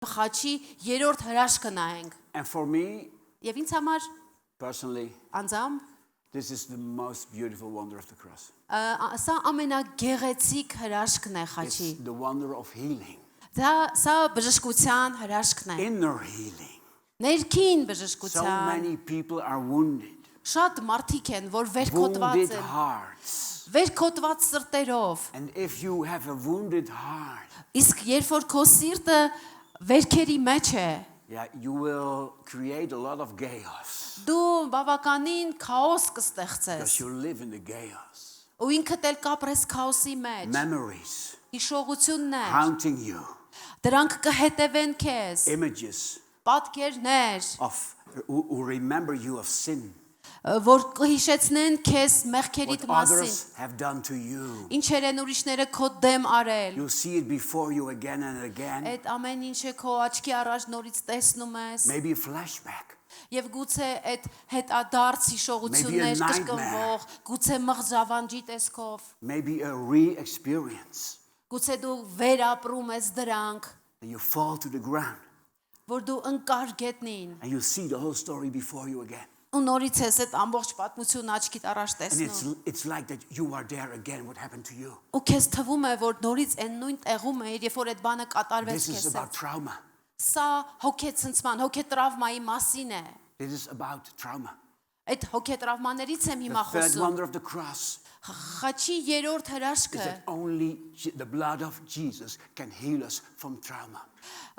խաչի երրորդ հրաշքը նայենք։ And for me, Եվ ինձ համար personally, անձամբ this is the most beautiful wonder of the cross. սա ամենագեղեցիկ հրաշքն է խաչի։ It's the wonder of healing, Սա բժշկության հրաշքն է։ inner healing. Ներքին So բժշկության։ many people are wounded, Շատ մարդիկ են, որ վերքոտված wounded են, hearts. վերքոտված սրտերով։ And if you have a wounded heart, Իսկ երբ որ քո սիրտը վերքերի մեջ է, yeah, you will create a lot of chaos դու բավականին քաոս կստեղծես։ because you live in the chaos. Ու ինքդ էլ կապրես քաոսի մեջ։ Memories Հիշողություններ, haunting you, դրանք կհետևեն քեզ, images պատկերներ, who remember you of sin, որ կհիշեցնեն քեզ մեղքերիդ what մասին, others have done to you. ինչեր են ուրիշները քո դեմ արել։ You see it before you again and again. Այդ ամեն ինչը քո աչքի առաջ նորից տեսնում ես, Maybe a flashback. եւ գուցե այդ հետադարձ հիշողություններ Maybe a կրկնվող, գուցե մղձավանջի տեսքով, Maybe a re-experience. գուցե դու վերապրում ես դրանք, And you fall to the ground որ դու ընկար գետնին, and you see the whole story before you again. ու նորից ես այդ ամբողջ պատմությունն աչքիդ առաջ And տեսնում։ it's like that you are there again. What happened to you? Ու քեզ թվում է, որ նորից այն նույն տեղում ես, երբ որ այդ բանը կատարվեց This is քեզ։ about trauma. Սա հոգեցնցման, հոգետրավմայի մասին է։ This is about trauma. Այդ հոգետրավմաներից եմ The հիմա third խոսում։ wonder of the cross Խաչի երրորդ is հրաշքը that only the blood of Jesus can heal us from trauma.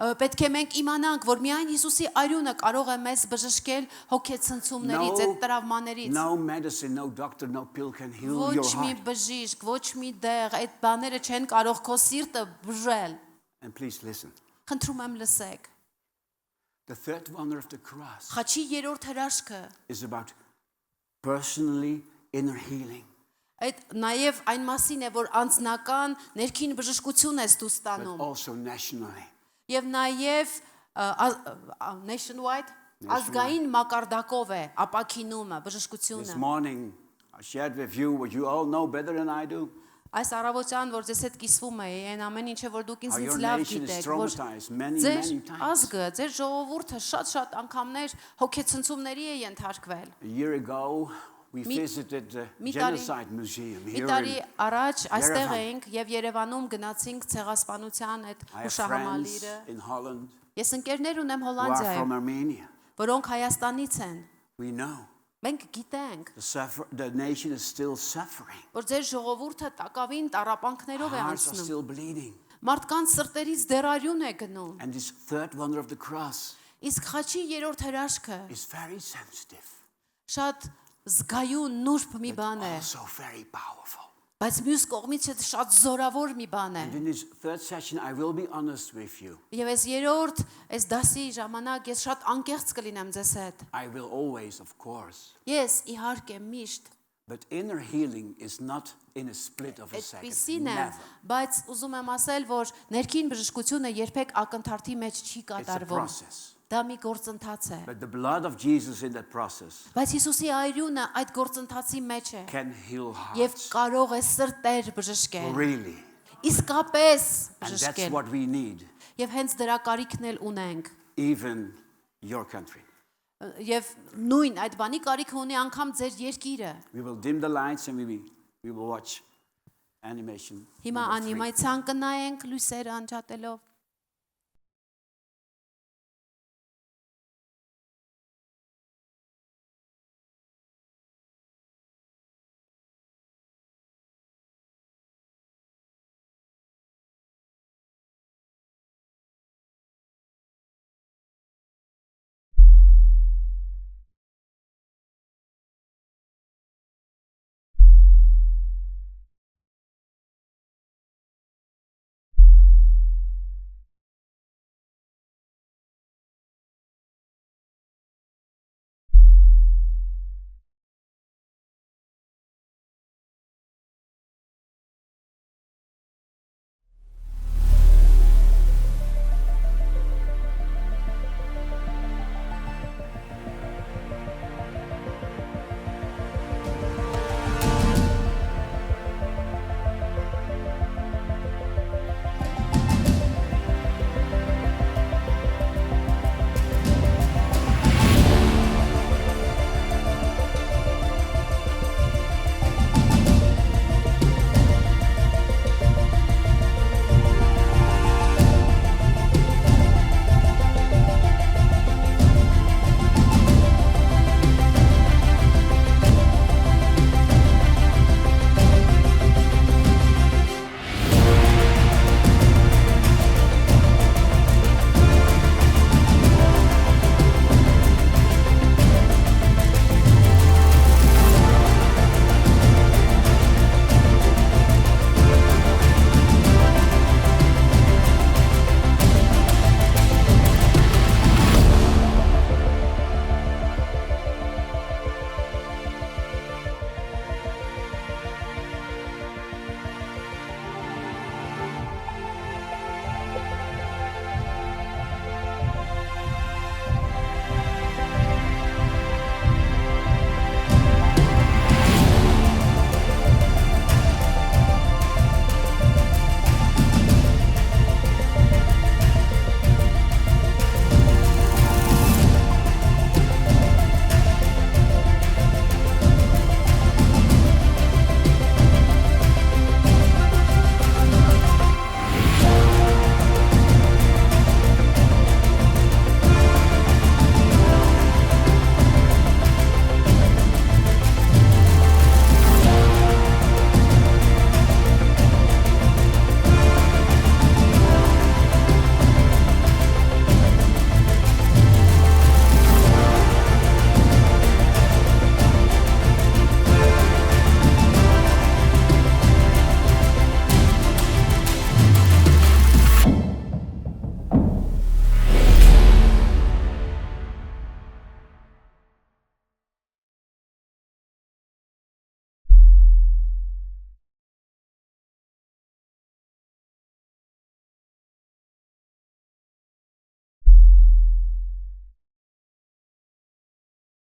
պետք է մենք իմանանք, որ միայն Հիսուսի արյունը կարող է մեզ բժշկել հոգեցնցումներից, այդ տրավմաներից։ No medicine, no doctor, no pill can heal your Ոչ մի heart. բժիշկ, ոչ մի դեղ, այդ բաները չեն կարող քո սիրտը բժել։ And please listen. Խնդրում եմ լսեք։ The third wonder of the cross Խաչի երրորդ հրաշքը is about personally inner healing, այդ նաև այն մասին է, որ անձնական ներքին բժշկություն ես դու but ստանում։ also nationally. Եվ նաև nationwide ազգային մակարդակով է ապակինումը, This բժշկությունը։ morning, I shared with you what you all know better than I do. Այս առավոտյան, որ ձեզ հետ կիսվում էի, այն ամեն ինչը, որ դուք How ինձնից your լավ nation is գիտեք, որ traumatized many ձեր times. ազգը, ձեր ժողովուրդը շատ անգամներ հոգեցնցումների է ենթարկվել։ A year ago, we Mi- visited the mi- Genocide Museum Մի here տարի in առաջ այստեղ Yerevan. էինք եւ Երևանում գնացինք ցեղասպանության այդ I have friends հուշահամալիրը։ in Holland Ես ընկերներ ունեմ who are Հոլանդիայում, from Armenia. որոնք Հայաստանից են։ We know Մենք գիտենք, the nation is still suffering. որ ձեր ժողովուրդը տակավին տառապանքներով է Hearts are անցնում։ still bleeding. Մարդկանց սրտերից դեռարյուն է գնում։ And this third wonder of the cross Իսկ խաչի երրորդ հրաշքը is very sensitive, շատ զգայուն նուրբ մի but բան է, also very powerful. բայց մյուս կողմից է շատ զորավոր մի բան է։ And in this third session, I will be honest with you. Եվ այս երրորդ, այս դասի ժամանակ ես շատ անկեղծ կլինեմ ձեզ հետ։ I will always, of course. Ես իհարկե միշտ But inner healing is not in a split of a second. այդպիսին է, Never. բայց ուզում եմ ասել, որ ներքին բժշկությունը երբեք ակնթարթի մեջ չի It's a կատարվում։ process. Դա մի գործընթաց է։ But the blood of Jesus in that process Բայց Հիսուսի այրունը այդ գործընթացի մեջ է can heal եւ hearts. կարող է սրտեր բժշկել։ Really. Իսկապես And that's բժշկել։ what we need, Եվ հենց դրա կարիքն էլ ունենք։ even your country. Եվ նույն այդ բանի կարիք ունի անգամ ձեր երկիրը։ We will dim the lights and we will watch animation. Հիմա number 3. անիմացիան կնայենք լույսերը անջատելով։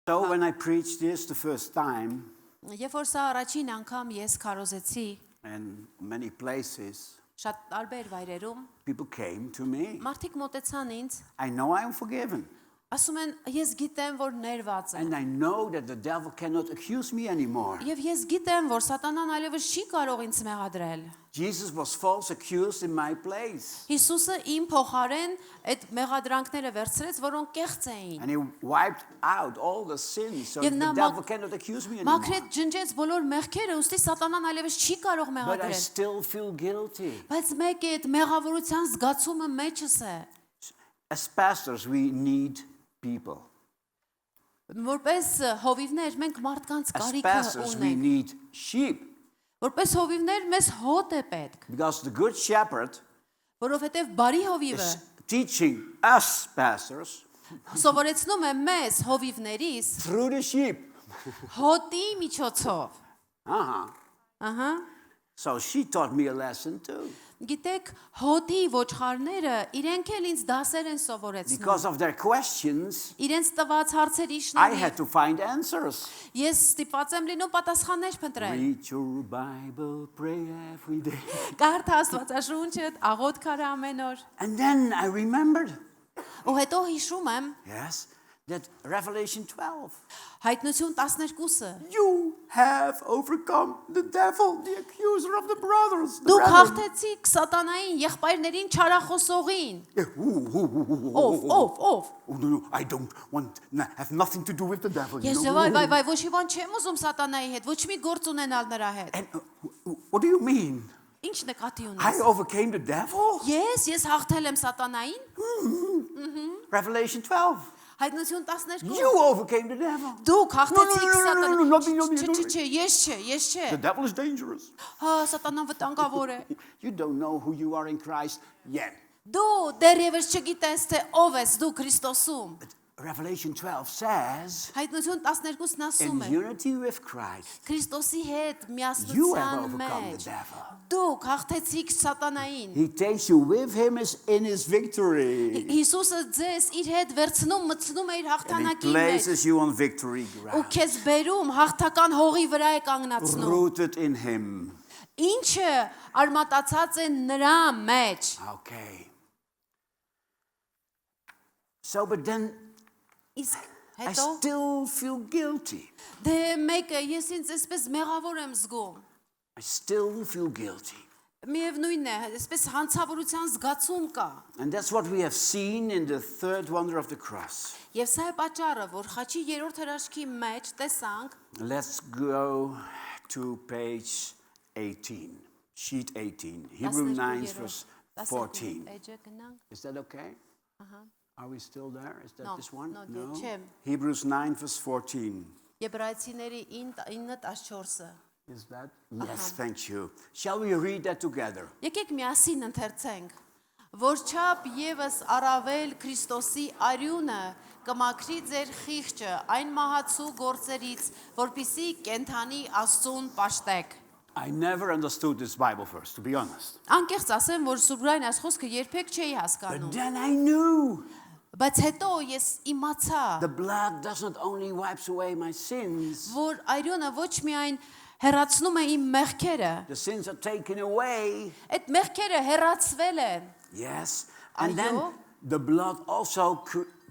So when I preached this the first time, Երբ որ սա առաջին անգամ ես քարոզեցի in many places, շատ տարբեր վայրերում, people came to me. մարդիկ մոտեցան ինձ, I know I am forgiven. ասում են, ես գիտեմ, որ ներված եմ։ And I know that the devil cannot accuse me anymore. Եվ ես գիտեմ, որ սատանան այլևս չի կարող ինձ մեղադրել։ Jesus was false accused in my place. Հիսուսը իմ փոխարեն այդ մեղադրանքները վերցրեց, որոնք կեղծ էին։ And he wiped out all the sins so Եվ the նա devil cannot accuse me anymore. մաքրեց ջնջեց բոլոր մեղքերը, ուստի սատանան այլևս չի կարող But I մեղադրել։ still feel guilty. Բայց մեկ է այդ մեղավորության զգացումը մեջս է։ As pastors, we need people. Որպես հովիվներ մենք մարդկանց As կարիքը pastors, we ունենք։ need sheep. Որպես հովիվներ մեզ հոտ է պետք, Because the good shepherd որովհետև բարի հովիվը is teaching us pastors սովորեցնում է մեզ հովիվներիս through the sheep. հոտի միջոցով։ Uh-huh. Ահա։ So she taught me a lesson too. Գիտեք, հոտի ոչխարները իրենք էլ ինձ դասեր են սովորեցնում։ Because of their questions, Իրենց տված հարցերի I շնորհիվ had to find answers. ես ստիպված եմ լինում պատասխաններ փնտրել։ Read your Bible, pray every day. Կարդ Աստվածաշունչը, աղոթք արա ամեն օր։ And then I remembered, Ու հետո հիշում եմ yes, that Revelation 12. Հայտնություն 12-ը։ You have overcome the devil, the accuser of the brothers. The Դուք brethren. հաղթեցիք սատանային եղբայրներին չարախոսողին։ Ով։ Oh, no, I don't want, have nothing to do with the devil. You Ես know? վայ, ոչ մի բան չեմ ուզում սատանայի հետ, ոչ մի գործ ունենալ նրա հետ։ And what do you mean? Ինչ նկատի I ունես։ overcame the devil? Ես հաղթել եմ սատանային։ Revelation 12. Հայտնություն 12։ You overcame the devil. Դուք հաղթեցիք No, not me, not me, not me. Չէ, ես չէ։ The devil is dangerous. Հա, սատանան վտանգավոր է։ You don't know who you are in Christ yet. Դու դեռևս չգիտես թե ով ես դու Քրիստոսում։ But Revelation 12 says, Հայտնություն 12-ն ասում in է. unity with Christ, Քրիստոսի հետ you have միասնության overcome the մեջ devil. դուք հաղթեցիք սատանային։ He takes you with him in his victory. Հիսուսը ձեզ իր հետ վերցնում, մտցնում է իր And he հաղթանակի մեջ places you on victory ու ground, քեզ բերում հաղթական հողի վրա է կանգնացնում։ rooted in him. Ինչը արմատացած է նրա մեջ։ Okay. So, but then Իսկ I հետո still feel guilty. դե մեկը ես ինձ այսպես մեղավոր եմ զգում։ I still feel guilty. Միևնույնն է, այսպես հանցավորության զգացում կա։ And that's what we have seen in the third wonder of the cross. Եվ սա է պատճառը, որ խաչի երրորդ հրաշքի մեջ տեսանք Let's go to page 18, sheet 18, Hebrew 9 verse 14. Էջը գնանք։ Is that okay? Are we still there? Is that No, this one? no, չեմ։ Hebrews 9 verse 14. Եբրայեցիների 9:14-ը։ Is that? Yes, thank you. Shall we read that together? Եկեք միասին ընթերցենք, որ չափ եւս առավել Քրիստոսի արյունը կմաքրի ձեր խիղճը այն մահացու գործերից, որպիսի կենթանի Աստծուն պաշտեք։ I never understood this Bible verse, to be honest. Անկեղծ ասեմ, որ Սուրբրային այս խոսքը երբեք չէի But հասկանում, then I knew բայց հետո ես իմացա, the blood does not only wipes away my sins, որ արյունը ոչ միայն հեռացնում է իմ մեղքերը, the sins are taken away. այդ մեղքերը հեռացվել են, Yes. And then Այո. the blood also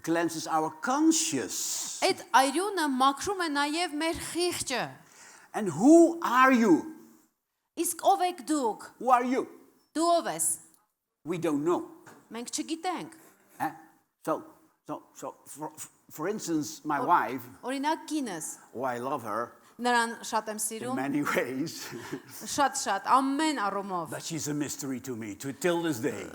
cleanses our conscience. այդ արյունը մաքրում է նաև մեր խիղճը։ And who are you? Իսկ ով եք դուք։ Who are you? Դու ով ես։ We don't know. Մենք չգիտենք։ Eh? So for instance, my wife, Օրինակ կինս, oh, I love her նրան շատ եմ in սիրում, many ways, շատ ամեն առումով, but she's a mystery to me till this day.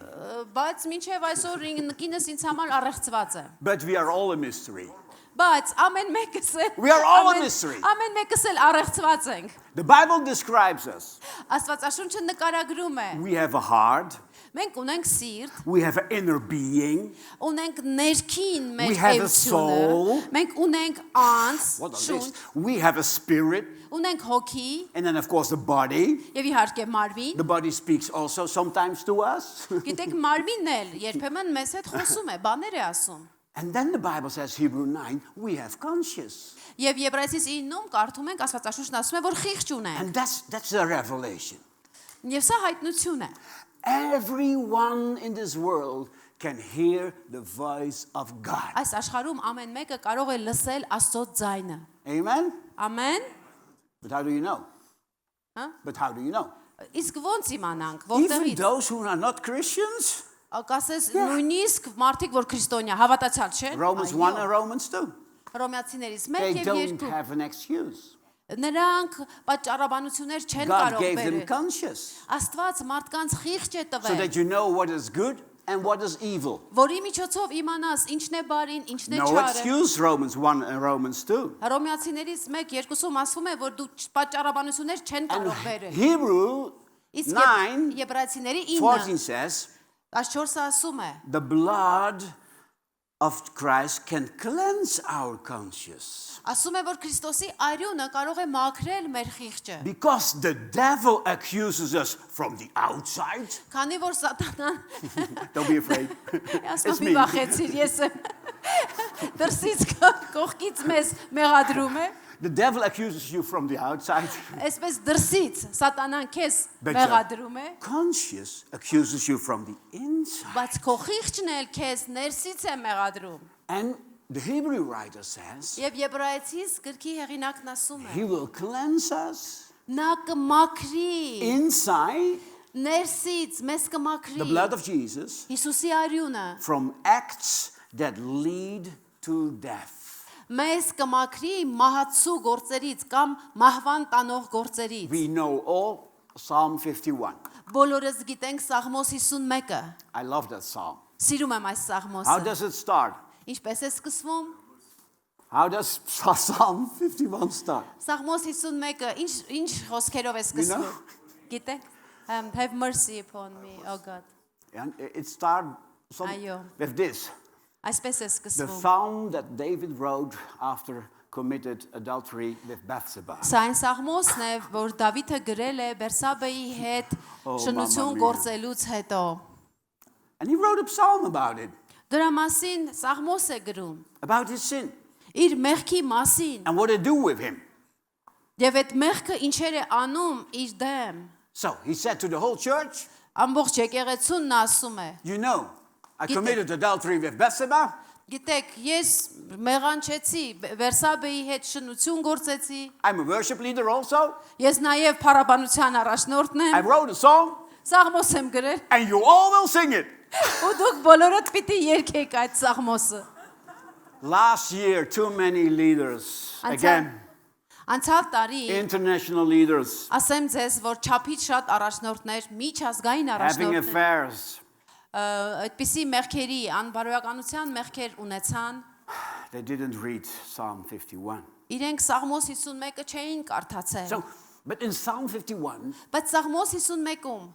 բայց մինչև այսօր կինս ինձ համար առեղծված է։ But we are all a mystery. Բայց ամեն մեկս էլ We are all a mystery. Ամեն մեկս էլ առեղծված ենք։ The Bible describes us. Աստվածաշունչը նկարագրում է։ We have a heart. Մենք ունենք սիրտ, We have an inner being. ունենք ներքին մեր We have a էությունը, soul. մենք ունենք անձ, What are շունչ, this? We have a spirit. ունենք հոգի And then, of course, the body. եւ իհարկե մարմին։ The body speaks also sometimes to us. Գիտեք, մարմինն էլ երբեմն մեզ հետ խոսում է, բաներ է ասում։ And then the Bible says, Hebrew 9, we have conscience. Եվ Եբրայեցիս 9-ում կարդում ենք Աստվածաշունչն ասում է, որ խիղճ ունենք։ And that's a revelation. Եվ սա հայտնություն է։ Everyone in this world can hear the voice of God. Այս աշխարհում ամեն մեկը կարող է լսել Աստծո ձայնը։ Amen? Ամեն։ But how do you know? Հա? But how do you know? Իսկ ոնց իմանանք, Even որտեղից։ those who are not Christians, Կասես նույնիսկ մարդիկ, որ քրիստոնյա, հավատացյալ չեն։ Romans 1 and Romans 2, Հռոմեացիներից 1 they եւ don't 2։ have an excuse. Նրանք պատճառաբանություններ չեն God կարող gave them բերել։ conscience Աստված մարդկանց խիղճ է so տվել, that you know what is good and what is evil. որի միջոցով իմանաս ինչն է բարին, ինչն է No չարը։ excuse, Romans 1 and Romans 2. Հռոմեացիներից 1-2-ում ասվում է, որ դու պատճառաբանություններ չեն And կարող բերել։ Hebrew Իսկ 9, Եբրայեցիների 14 9 says, 14-ը ասում է. the blood of Christ can cleanse our conscience. Ասում է, որ Քրիստոսի արյունը կարող է մաքրել մեր խիղճը։ Because the devil accuses us from the outside. Քանի որ Սատանան Don't be afraid. ասում It's մի me. վախեցիր, ես եմ դրսից կողքից մեզ մեղադրում է։ The devil accuses you from the outside. Այսպես դրսից Սատանան քեզ But մեղադրում է, your conscience accuses you from the inside. բայց քո խիղճն էլ քեզ ներսից է մեղադրում։ And the Hebrew writer says, Եվ Եբրայեցիս գրքի հեղինակն ասում է. he will cleanse us Նա կմաքրի inside, ներսից մեզ the կմաքրի blood of Jesus, Հիսուսի արյունը from acts that lead to death. մեզ կմաքրի մահացու գործերից կամ մահվան տանող գործերից։ We know all Psalm 51. Բոլորս գիտենք Սաղմոս 51-ը։ I love that psalm. Սիրում եմ այս How Սաղմոսը։ does it start? Ինչպես է սկսվում։ How does Psalm 51 start? Սաղմոս 51-ը ինչ խոսքերով է սկսվում։ Գիտեք։ Have mercy upon me, oh God։ And it starts Այո։ with this. Այսպես է The սկսվում։ psalm that David wrote after committed adultery with Bathsheba. Սա այն Սաղմոսն է, որ Դավիթը գրել է Բերսաբեի հետ շնություն mamma mia. գործելուց հետո։ And he wrote a psalm about it, Դրա մասին Սաղմոս է գրում։ about his sin, Իր մեղքի մասին։ and what to do with him. Եվ այդ մեղքը ինչեր է անում իր դեմ։ So he said to the whole church, Ամբողջ եկեղեցուն ասում է. you know, I Get committed adultery with Bathsheba. Գիտեք, ես մեղանչեցի, Բերսաբեի հետ շնություն գործեցի։ I'm a worship leader also. Ես նաև փառաբանության առաջնորդն I եմ։ wrote a song, Սաղմոս եմ գրել։ and you all will sing it. Ու դուք բոլորդ պիտի երգեք այդ Սաղմոսը։ Last year, too many leaders, again, Անցյալ տարի international leaders, ասեմ ձեզ, որ չափից շատ առաջնորդներ, միջազգային having առաջնորդներ affairs. այդպիսի մեղքերի, անբարոյականության մեղքեր ունեցան, They didn't read Psalm 51. իրենք Սաղմոս 51-ը չէին կարդացել։ So, but in Psalm 51, Բայց Սաղմոս 51-ում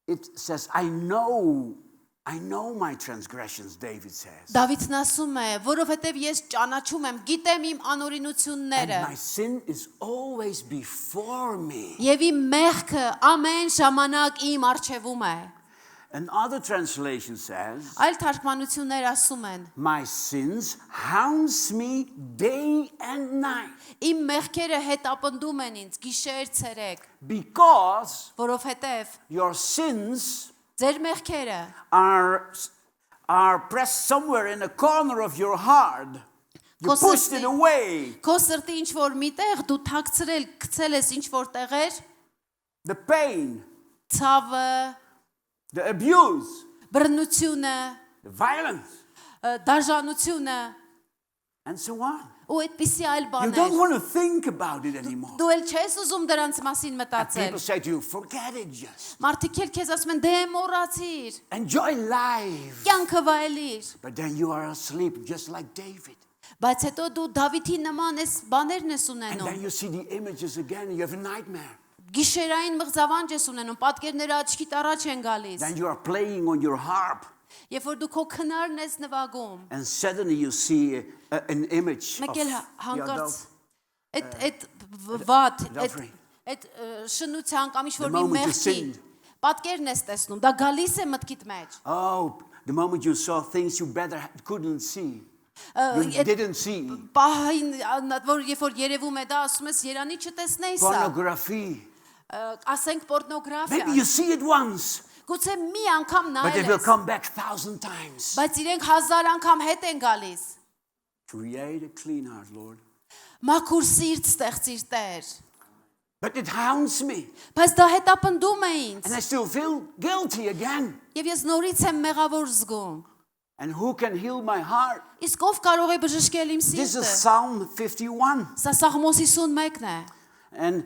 it says, I know my transgressions, David says. Դավիթն ասում է, որովհետև ես ճանաչում եմ, գիտեմ իմ And անօրինությունները, my sin is always before me. եւ իմ մեղքը ամեն ժամանակ իմ առջևում է։ Another translation says, Այլ թարգմանություններ ասում են. my sins hounds me day and night. Իմ մեղքերը հետապնդում են ինձ գիշեր ցերեկ, Because որովհետև your sins ձեր մեղքերը are pressed somewhere in a corner of your heart. You pushed it away. քո սրտի ինչ որ միտեղ դու թաքցրել, գցել ես ինչ որ տեղեր, The pain, ցավը, the abuse, բռնությունը, the violence, դաժանությունը and so on. ու այդպիսի այլ You don't բաներ։ want to think about it anymore. Դու էլ չես ուզում դրանց մասին And մտածել։ people say to you, forget it just. Մարդիկ էլ քեզ ասում են դե մոռացիր, Enjoy life. կյանքը վայելիր, But then you are asleep just like David. բայց հետո դու Դավիթի նման ես բաներն ես And ունենում։ then you see the images again and you have a nightmare. Գիշերային մղձավանջ ես ունենում, պատկերները աչքիդ առաջ են գալիս։ Then you are playing on your harp Երբ որ դու քո քնարն ես նվագում, and suddenly you see an image մեկ of էլ the հանկարծ adult. այդ վատ, adultery. այդ շնության կամ ինչ որ The մի moment you մեղքի sinned. պատկերն ես տեսնում, դա գալիս է մտքիդ մեջ։ Oh, The moment you saw things you better couldn't see. You didn't see. Պահին որ երբ որ երևում է դա ասում ես Երանի չտեսնեի սա Pornography. ասենք պորնոգրաֆիա Maybe you see it once, գուցե մի անգամ but it նայել will ես come back 1,000 times. բայց իրենք 1000 անգամ հետ են գալիս Create a clean heart, Lord. մաքուր սիրտ ստեղծիր Տեր But it hounds me, բայց դա հետապնդում է ինձ and I still feel guilty again. եւ ես նորից եմ մեղավոր զգում And who can heal my heart? իսկ ով կարող է բժշկել իմ This is սիրտը Psalm 51. սա Սաղմոս 51-ն է And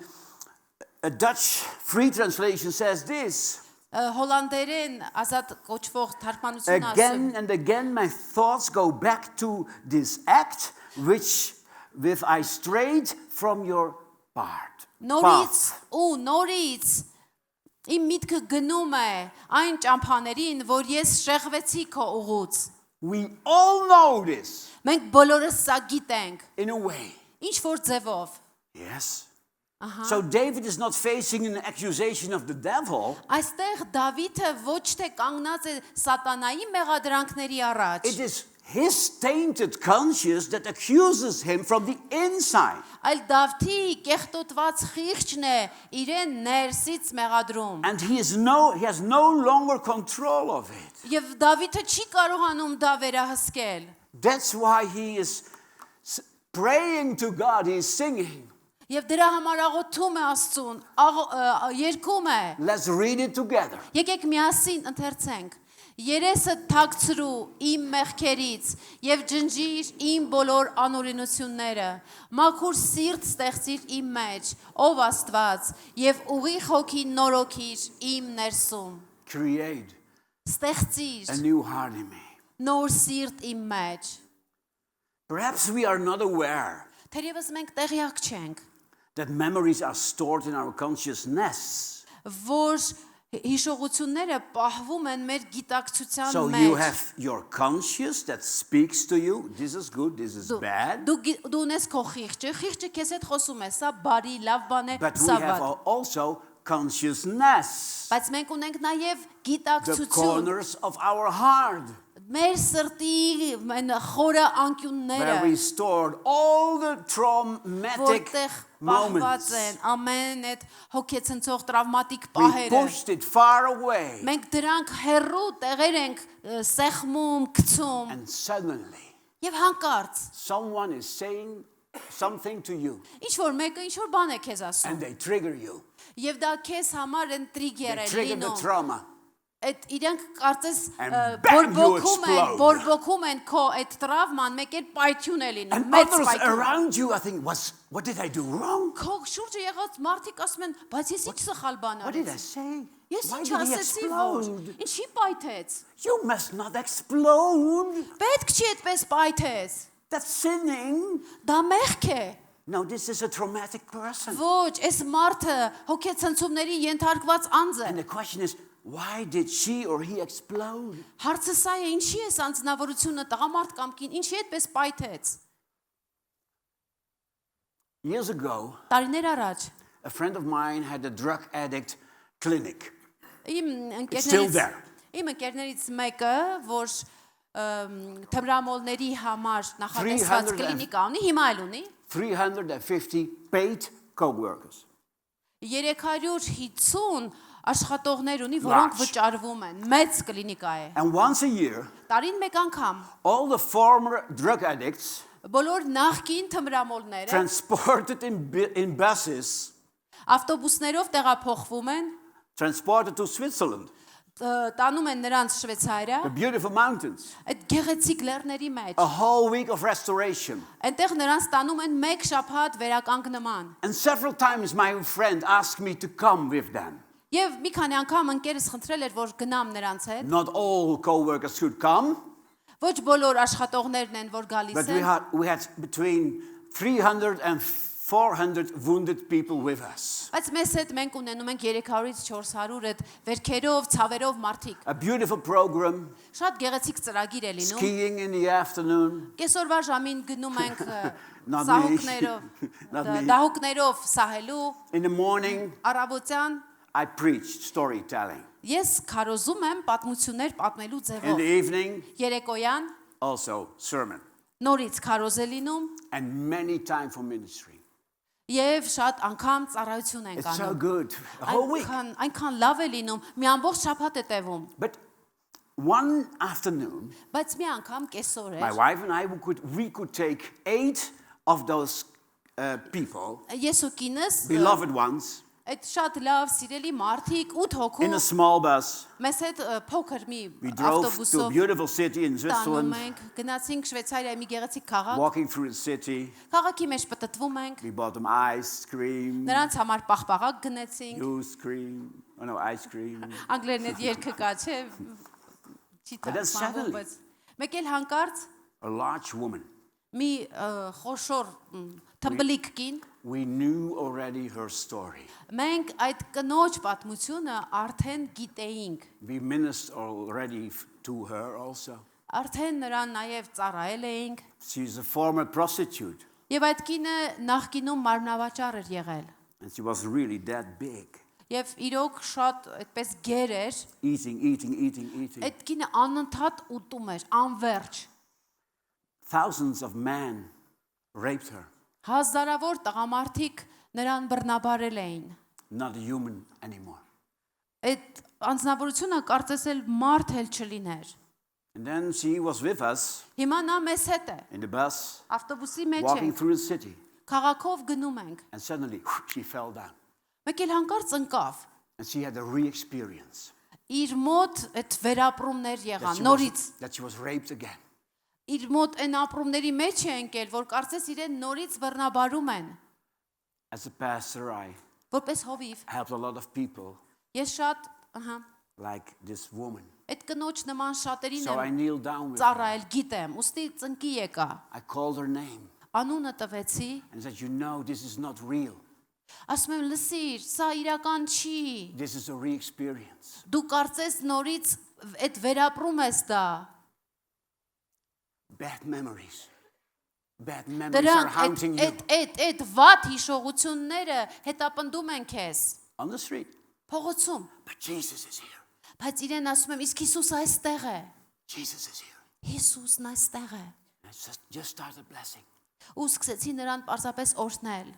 a Dutch free translation says this. հոլանդերեն ազատ կոչվող թարգմանությունը ասում Again and again my thoughts go back to this act which with I strayed from your path. նորից ու նորից իմ միտքը գնում է այն ճամփաներին, որ ես շեղվեցի քո ուղուց։ We all know this Մենք բոլորս սա գիտենք, in a way. ինչ որ ձևով։ Yes. So David is not facing an accusation of the devil. Այստեղ Դավիթը ոչ թե կանգնած է սատանայի մեղադրանքների առաջ, It is his tainted conscience that accuses him from the inside. այլ Դավթի կեղտոտված խիղճն է իրեն ներսից մեղադրում։ And he has no longer control of it. Եվ Դավիթը չի կարողանում դա վերահսկել։ That's why he is praying to God, he is singing. Եվ դրա համար աղոթում է Աստծուն, երգում է։ Let's read it together. Եկեք միասին ընթերցենք։ Երեսը թաքցրու իմ մեղքերից եւ ջնջիր իմ բոլոր անօրենությունները։ Մաքուր սիրտ ստեղծիր իմ մեջ, ով Աստված, եւ ուղիղ հոգի նորոգիր իմ ներսում։ Create Ստեղծիր a new heart in me. նոր սիրտ իմ մեջ։ Perhaps we are not aware Թերևս մենք տեղյակ չենք, that memories are stored in our consciousness. որ հիշողությունները պահվում են մեր գիտակցության So մեջ։ you have your conscience that speaks to you. This is good, this is bad. Դու ունես քո խիղճը քեզ հետ խոսում է, սա բարի, լավ բան է, But we սա have վատ։ also consciousness. Բայց մենք ունենք նաև The գիտակցություն, corners of our heart. մեր սրտի խորը անկյունները, Where we stored all the traumatic որտեղ պահված moments. են ամեն այդ հոգեցնցող տրավմատիկ We պահերը։ pushed it far away. Մենք դրանք հեռու տեղեր ենք սեղմում, գցում And suddenly, եւ հանկարծ someone is saying something to you. ինչ որ մեկը ինչ որ բան է քեզ ասում And they trigger you. եւ դա քեզ համար են տրիգեր They է trigger the լինում։ trauma. Այդ իրենք կարծես And bang, you explode. բորբոքում են քո այդ տրավման մեկ էլ պայթյուն է լինում, And մեծ others պայթյուն։ around you, I think, what did I do wrong? Քո շուրջը եղած մարդիկ ասում են, բայց ես ինչ սխալ բան What did I արեցի։ say? Ես Why ինչ did he ասեցի, որ explode? ինչի պայթեց։ You must not explode. Պետք չի այդպես պայթես։ That's sinning. Դա մեղք է։ No, this is a traumatic person. Ոչ, այս մարդը հոգեցնցումների ենթարկված անձ է։ And the question is, why did she or he explode? Հարցը սա է, ինչի է անձնավորությունը տղամարդ կամ կին, ինչի այդպես պայթեց։ Years ago, Տարիներ առաջ a friend of mine had a drug addict clinic. իմ It's still there. ընկերներից մեկը, որ թմրամոլների համար նախատեսված 300 կլինիկա ունի, հիմա էլ ունի 350 paid co-workers. 350 աշխատողներ ունի, որոնք Large. վճարվում են, մեծ կլինիկա է։ And once a year, Տարին մեկ անգամ all the former drug addicts բոլոր նախկին թմրամոլները transported in buses, ավտոբուսներով տեղափոխվում են, transported to Switzerland, տանում են նրանց Շվեյցարիա, the beautiful mountains, այդ գեղեցիկ լեռների մեջ։ a whole week of restoration. Այնտեղ նրանց տանում են մեկ շաբաթ վերականգնման։ And several times my friend asked me to come with them. Եվ մի քանի անգամ ընկերս խնդրել էր, որ գնամ նրանց հետ։ Not all co-workers could come, Ոչ բոլոր աշխատողներն են, որ գալիս but են, we had between 300 and 400 wounded people with us. բայց մեզ հետ մենք ունենում ենք 300-ից 400 այդ վերքերով, ցավերով մարդիկ։ A beautiful program, Շատ գեղեցիկ ծրագիր է լինում։ skiing in the afternoon. Կեսօրվա ժամին գնում ենք Not me. սահուկներով, Not me. դահուկներով սահելու, In the morning, առավոտյան I preached storytelling. Ես քարոզում եմ պատմություններ պատմելու In the ձևով։ evening, Երեկոյան also sermon. նորից քարոզ է լինում And many time for ministry. եւ շատ անգամ ծառայություն ենք It's so անում։ good. A whole week. Այնքան լավ է լինում, մի ամբողջ շաբաթ է տևում, But one afternoon, բայց մի անգամ կեսօր my էր։ wife and I we could take 8 of those people, Ես ու կինս beloved ones, այդ շատ լավ սիրելի մարդիկ 8 հոգու in a small bus. մեզ հետ փոքր մի We drove to a ավտոբուսով beautiful city in տանում Switzerland, ենք, գնացինք Շվեյցարիայի մի գեղեցիկ քաղաք, walking through the city. քաղաքի մեջ պտտվում ենք, We bought them ice cream, նրանց համար պաղպաղակ գնեցինք, juice cream, oh no, ice cream. անգլերեն այդ երգը կա, չէ՞։ Չի But then suddenly- թարգմանվում, բայց մեկ էլ հանկարծ A large woman. մի խոշոր թմբլիկ կին, We knew already her story. մենք այդ կնոջ պատմությունը արդեն գիտեինք, We ministered already to her also. արդեն նրան նաև ծառայել էինք, She's a former prostitute, եւ այդ կինը նախկինում մարմնավաճառ էր եղել։ and she was really that big. Եվ իրոք շատ այդպես գեր էր, Eating. այդ կինը անընդհատ ուտում էր, անverջ։ Thousands of men raped her. Հազարավոր տղամարդիկ նրան բռնաբարել էին։ Not human anymore. Այդ անձնավորությունը կարծես էլ մարդ էլ չլիներ։ And then she was with us Հիմա նա մեզ հետ է, in the bus, ավտոբուսի մեջ walking է, through the city, քաղաքով գնում ենք։ and suddenly she fell down. Մեկ էլ հանկարծ ընկավ։ And she had a re-experience Իր մոտ այդ վերապրումներ that եղան, she նորից was, that she was raped again. իր մոտ այն ապրումների մեջ է ընկել, որ կարծես իրեն նորից բռնաբարում են։ As a pastor, I Որպես հովիվ, helped a lot of people ես շատ, ահա, like this woman. այդ կնոջ նման շատերին So I եմ kneeled down with her. ծառայել, գիտեմ, ուստի ծնկի եկա։ I called her name Անունը տվեցի, and said, you know, this is not real. ասում եմ լսիր, սա իրական չի։ This is a re-experience. Դու կարծես նորից այդ վերապրում ես դա։ Bad memories. Bad memories are Դրանք haunting you այդ վատ հիշողությունները հետապնդում են քեզ on the street. փողոցում, But Jesus is here. բայց իրեն ասում եմ, իսկ Հիսուսը այստեղ է։ Jesus is here. Հիսուսն այստեղ է։ And I just started blessing. Ու սկսեցի նրան պարզապես օրհնել։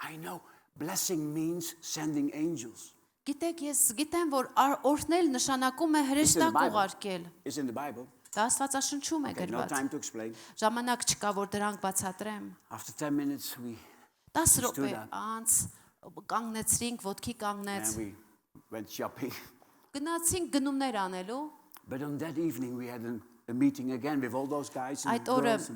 I know blessing means sending angels. Գիտեք, ես գիտեմ, որ օրհնել նշանակում է հրեշտակ Bible. ուղարկել։ It's in the Bible. Դա Աստվածաշնչում է Okay, no գրված։ time to explain. Ժամանակ չկա, որ դրանք բացատրեմ։ After 10 minutes, we 10 stood րոպե up. անց կանգնեցրինք, ոտքի կանգնեց։ and we went shopping. Գնացինք գնումներ անելու։ But on that evening, we had a meeting again with all those guys and Այդ օրը girls.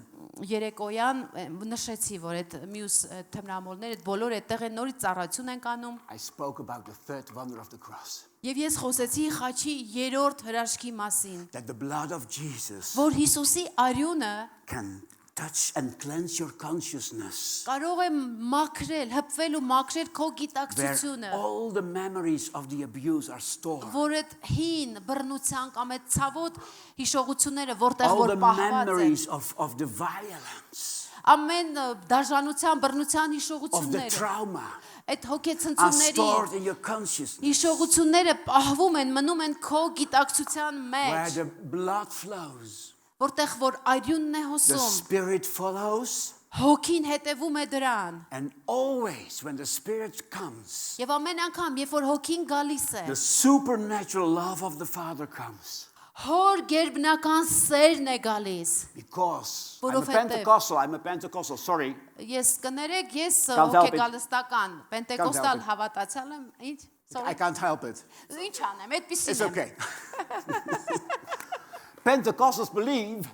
երեկոյան նշեցի, որ այդ մյուս թմրամոլները, այդ բոլորը այդտեղ են նորից ծառայություն են անում։ I spoke about the third wonder of the cross. Եվ ես խոսեցի խաչի երրորդ հրաշքի մասին, That the blood of Jesus որ Հիսուսի արյունը can touch and cleanse your consciousness. կարող է մաքրել, հպվել ու մաքրել քո Where գիտակցությունը, all the memories of the abuse are stored. որ այդ հին բռնության կամ այդ ցավոտ հիշողությունները որտեղ All որ the պահված են, memories of the violence, ամեն դաժանության, բռնության of the հիշողությունները, trauma այդ are հոգեցնցումների stored in your consciousness. հիշողությունները պահվում են, մնում են քո գիտակցության Where մեջ, the blood flows, որտեղ որ արյունն է the հոսում, Spirit follows. հոգին հետևում է դրան։ And always when the Spirit comes, Եվ ամեն անգամ, երբ որ հոգին գալիս է, the supernatural love of the Father comes. հոր գերբնական սերն է գալիս։ Because Որովհետև- I'm a Pentecostal, sorry. Ես կներեք, ես Can't help it. հոգեգալստական, պենտեկոստալ it. հավատացյալ եմ, ինչ, I sorry, can't help it. ինչ անեմ, այդպեսին It's եմ։ okay. Pentecostals believe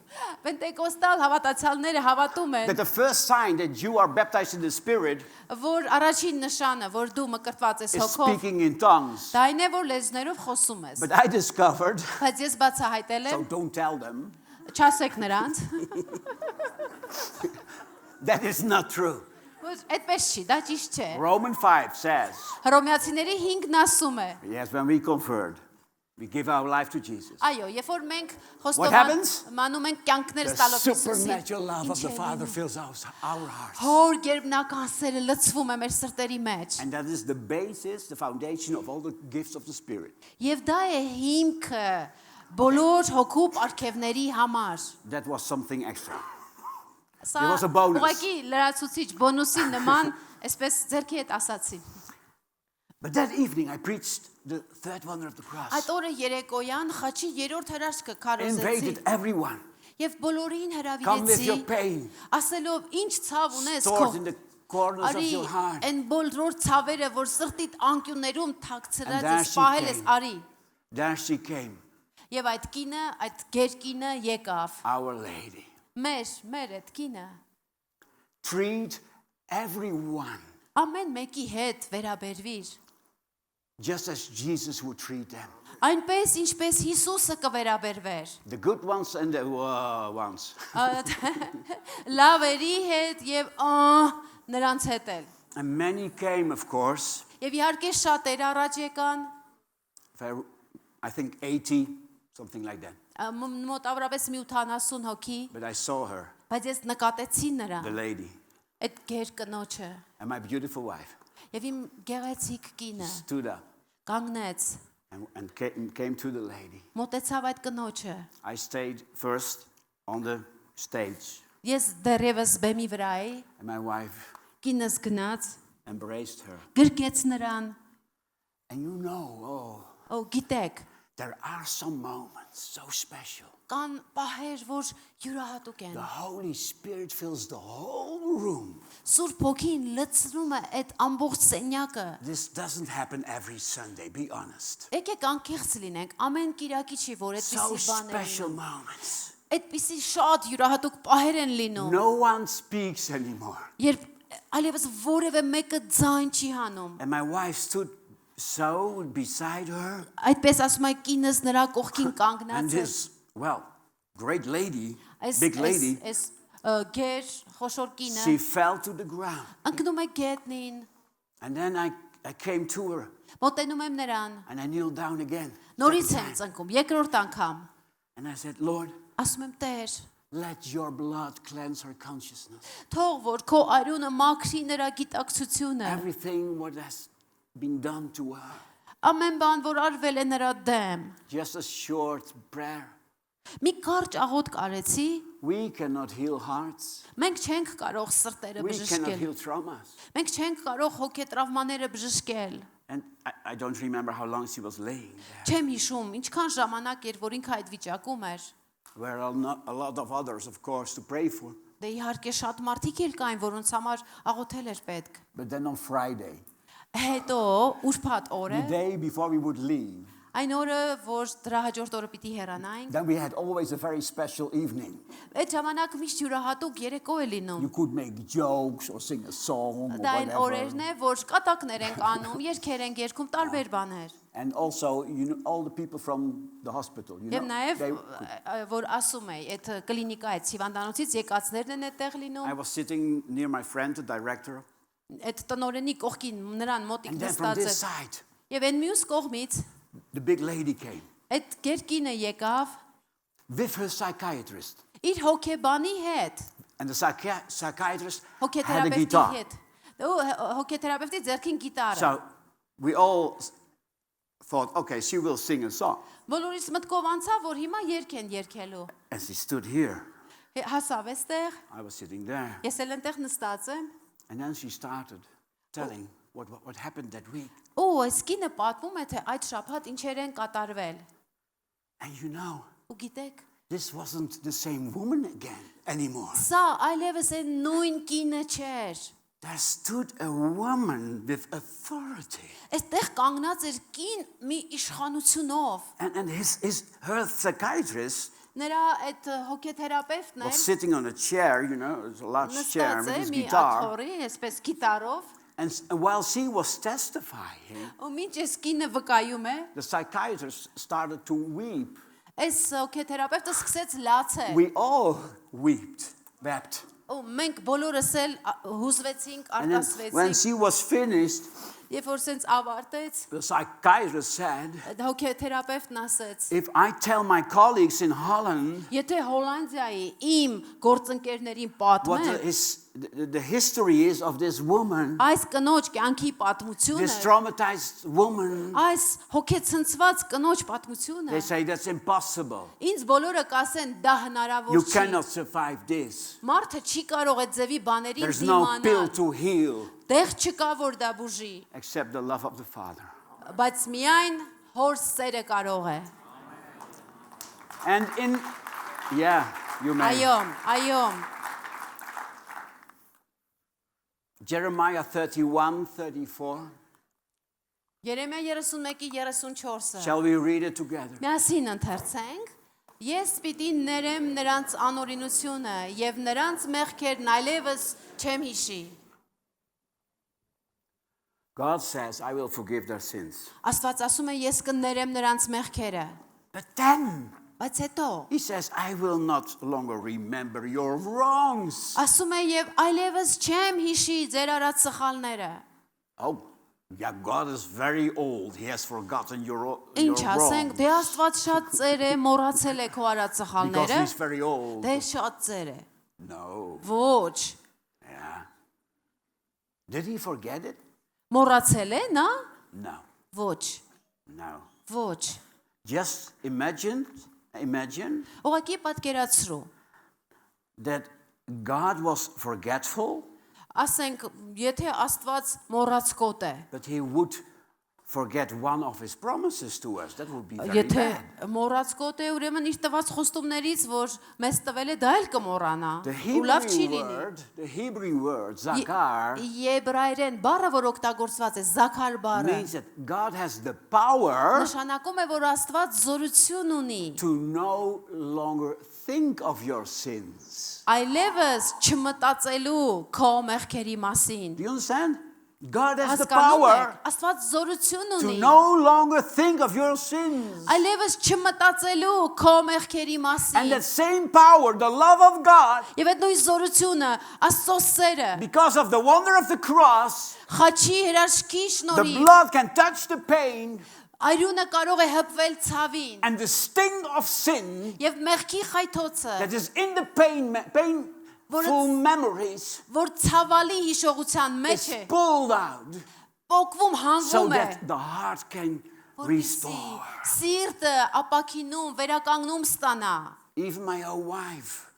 Պենտեկոստալ հավատացյալները հավատում են, that the first sign that you are baptized in the Spirit որ առաջին նշանը, որ դու մկրտված ես is հոգով, speaking in tongues. դա այն է, որ լեզուներով խոսում ես։ But I discovered, Բայց ես բացահայտել so եմ, don't tell them, չասեք նրանց, that is not true. որ այդպես չի, դա ճիշտ չէ։ Romans 5 says, Հռոմեացիների 5-ն ասում է, yes, when we convert, we give our life to Jesus. Այո, երբ որ մենք What happens? մանում ենք կյանքներս The տալով supernatural love of the Father fills our hearts. Հոր գերբնական սերը լցվում է մեր սրտերի մեջ։ And that is the basis, the foundation of all the gifts of the Spirit. Եվ դա է հիմքը բոլոր հոգու պարգևների համար։ That was something extra. Սա It was a bonus. ուղղակի լրացուցիչ բոնուսի նման, այսպես ձերքի հետ ասացի։ But that evening I preached the third wonder of the cross. Այդ օրը երեկոյան խաչի երրորդ հրաշքը քարոզեցի Invaded everyone. եւ բոլորին Come with հրավիրեցի, your pain. ասելով ինչ ցավ ունես Stored in քո։ the corners of Արի your heart. այն բոլոր ցավերը, որ սրտիդ անկյուններում թաքցրած And there ես, she պահել ես, came. արի։ There she came, Եվ այդ կինը, այդ գերկինը եկավ։ Our Lady. Մեր այդ կինը Treat everyone ամեն մեկի հետ վերաբերվիր։ just as Jesus would treat them. Այնպես ինչպես Հիսուսը կվերաբերվեր։ The good ones and the ones. Լավերի հետ եւ նրանց հետ էլ։ And many came, of course. Եվ իհարկե շատեր առաջ եկան, I think 80, something like that. մոտավորապես մի 80 հոգի, But I saw her, բայց ես նկատեցի the նրան, lady, այդ գեր կնոջը, and my beautiful wife եւ իմ գեղեցիկ կինը stood up կանգնեց, and came to the lady. մոտեցավ այդ կնոջը։ I stayed first on the stage, Ես դեռևս բեմի վրա էի, and my wife կինս գնաց, embraced her. գրկեց նրան, And you know, գիտեք, there are some moments so special. կան պահեր, որ յուրահատուկ են։ The Holy Spirit fills the whole room. Սուրբ Հոգին լցնում է այդ ամբողջ սենյակը։ This doesn't happen every Sunday, be honest. Եկեք անկեղծ լինենք, ամեն Կիրակի չի, որ So այդպիսի բաներ special լինեն։ moments. Այդպիսի շատ յուրահատուկ պահեր են լինում, No one speaks anymore. երբ այլևս որևէ մեկը ձայն չի հանում։ And my wife stood so beside her. Այդպես ասում է կինս նրա կողքին And կանգնած է։ this, well, great lady, big lady, Այս գեր խոշոր կինը she fell to the ground. ընկնում է գետնին, And then I came to her մոտենում եմ նրան, and I kneeled down again. նորից Second եմ time. ծնկում, երկրորդ անգամ։ And I said, Lord, Ասում եմ Տեր, let your blood cleanse her consciousness. թող որ քո արյունը մաքրի նրա գիտակցությունը։ Everything what has been done to her. Ամեն բան, որ արվել է նրա դեմ։ Just a short prayer. Մի կարճ աղոտ կարեցի, We cannot heal hearts. մենք չենք կարող սրտերը We cannot բժշկել։ heal traumas. Մենք չենք կարող հոգետրավմաները բժշկել։ And I don't remember how long she was laying there. Չեմ հիշում, ինչքան ժամանակ էր, որ ինքը այդ վիճակում էր։ There are not a lot of others, of course, to pray for. Դե իհարկե շատ մարդիկ էլ կային, որոնց համար աղոթել էր պետք։ But then on Friday, Հետո ուրբաթ the օրը, day before we would leave, այն օրը, որ դրա հաջորդ օրը պիտի հեռանայինք, then we had always a very special evening. այդ ժամանակ միշտ յուրահատուկ երեկո է լինում։ You could make jokes or sing a song or Դա այն օրերն whatever. է, որ կատակներ ենք անում, երգեր ենք երգում, տարբեր bաներ։ And also, all the people from the hospital, Եվ նաև they, որ ասում է, այդ կլինիկայից, հիվանդանոցից եկածներն են այդտեղ I լինում, was sitting near my friend, the director, այդ տնօրենի կողքին նրան մոտիկ and then from նստած this է։ side, Եվ այն մյուս կողմից the big lady came այդ գերկինը եկավ with her psychiatrist. իր հոգեբանի հետ, And the psychiatrist had a հոգեթերապևտի guitar. հետ։ Հոգեթերապևտի ձեռքին գիտար է։ So we all thought, okay, she will sing a song. Բոլորից մտքով անցավ, որ հիմա երգ են երգելու։ And she stood here. Հասավ էստեղ, I was sitting there. ես էլ այնտեղ նստած եմ։ And then she started telling what happened that week. Ու այս կինը պատմում է, թե այդ շաբաթ ինչեր են կատարվել։ And you know, Ու գիտեք, this wasn't the same woman again anymore. սա այլևս այն նույն կինը չէր։ There stood a woman with authority. Այստեղ կանգնած էր կին մի իշխանությունով։ And her psychiatrist Նրա այդ հոգեթերապևտն was է sitting on a chair, it's a large chair նստած with է his մի guitar. աթոռի, այսպես գիտարով, And while she was testifying, ու մինչ այս կինը վկայում է, the psychiatrist started to weep. այս հոգեթերապևտը սկսեց լացել։ We all wept. Ու մենք բոլորս էլ հուզվեցինք, And then when արտասվեցինք։ she was finished, Երբ որ սենց ավարտեց, the psychiatrist said, հոգեթերապևտն ասեց. if I tell my colleagues in Holland Եթե Հոլանդիայի իմ գործընկերներին what պատմեմ, the history is of this woman, այս կնոջ կյանքի this պատմությունը, traumatized woman, այս հոգեցնցված կնոջ պատմությունը, they say that's impossible. ինձ բոլորը կասեն դա You հնարավոր չի։ cannot survive this. Մարդը չի կարող այդ ձևի բաներին There's no pill դիմանալ։ to heal Տեղ չկա որ դա բուժի, except the love of the Father. բայց միայն հոր սերը կարող է։ And you may. Այո։ Jeremiah 31:34. Երեմիա 31:34-ը։ Shall we read it together? Միասին ընթերցենք. Ես պիտի ներեմ նրանց անօրինությունը եւ նրանց մեղքերն այլևս չեմ հիշի։ God says, I will forgive their sins. Աստված ասում է ես կներեմ նրանց մեղքերը։ But then Բայց հետո he says, I will not longer remember your wrongs. ասում է եւ այլևս չեմ հիշի ձեր արած սխալները։ Oh, yeah, God is very old. He has forgotten your Ինչ ասենք, wrongs. դե Աստված շատ ծեր է, մոռացել է քո արած Because սխալները։ he's very old. Դե շատ ծեր է։ No. Ոչ։ Yeah. Did he forget it? Մոռացել է նա։ No. Ոչ։ No. Ոչ։ Just imagine Ուղղակի պատկերացրու։ that God was forgetful, Ասենք, եթե Աստված մոռացկոտ է, but he would forget one of his promises to us. That would be very եթե bad. մոռացկոտ է, ուրեմն իր տված խոստումներից, որ մեզ տվել է, դա էլ կմոռանա։ The Ու լավ չի լինի։ Hebrew word, zakar, Եբրայերեն բառը, որ օգտագործված է, զաքար բառը, means that God has the power նշանակում է, որ Աստված զորություն ունի։ to no longer think of your sins. Այլևս չմտածելու քո մեղքերի մասին։ Do you understand? God has the Հասկանում եք, power Աստված զորություն to ունի։ no longer think of your sins. Այլևս չմտածելու քո մեղքերի And մասին։ that same power, the love of God, Եվ այդ նույն զորությունը, Աստծո սերը, because of the wonder of the cross, խաչի հրաշքի the շնորհիվ, blood can touch the pain այրունը կարող է հպվել ցավին, and the sting of sin եւ մեղքի խայթոցը, that is in the painful memories որ ցավալի հիշողության մեջ is է, pulled out պոկվում so հանվում է, that the heart can որպեսզի restore. սիրտը ապակինում, վերականգնում ստանա։ Even my own wife.